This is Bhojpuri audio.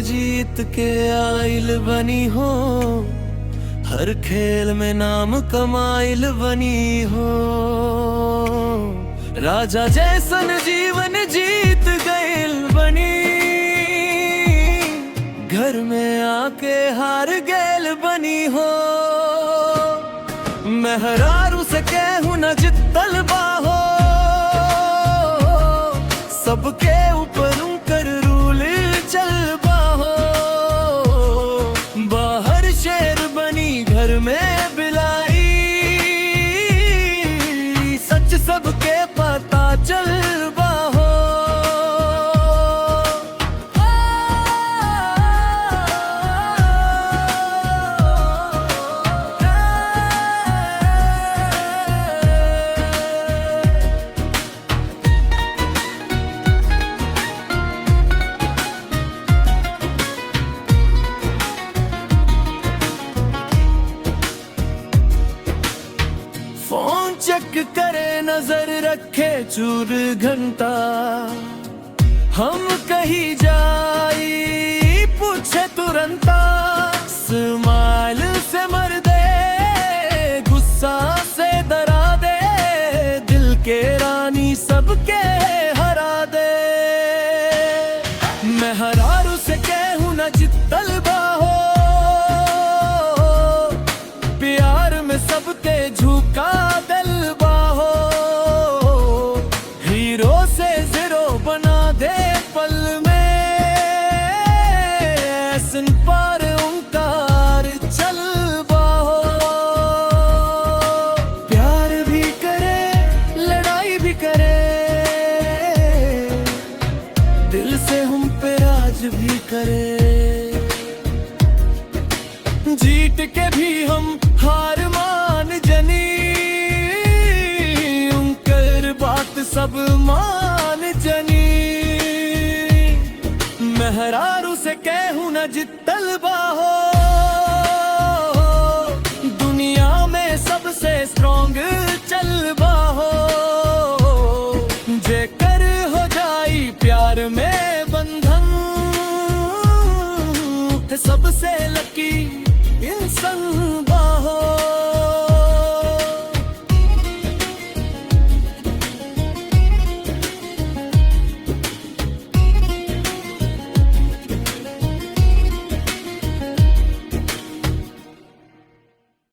जीत के आइल बनी हो, हर खेल में नाम कमाइल बनी हो। राजा जैसन जीवन जीत गइल बनी, घर में आके हार गैल बनी हो। मेहरारू से कहूँ न जितल बाहो, सबके ऊपर उनकर रूल चल बाहो। बाहर शेर बनी घर में बिलाई, सच सबके पता चल बाहो। फोन चेक करे नजर रखे चूर घंटा, हम कहीं जाई पूछे तुरंता। स्माइल से मर दे, गुस्सा से डरा दे, दिल के रानी सबके हरा दे। मेहरारू से कहूँ न जितल बाहो, प्यार में सबके झुका दिल बाहो। हीरो से जीरो बना दे पल में, ऐसन पार उनकार चल बाहो। प्यार भी करे लड़ाई भी करे, दिल से हम पे राज भी करे। जीत के भी हम हार मान जनी, उनकर बात सब मान जनी। मेहरारू से कहूँ न जितल बाहो, दुनिया में सबसे स्ट्रॉन्ग चल बाहो। जे कर हो जाई प्यार में बंधन, सबसे लकी इंसान।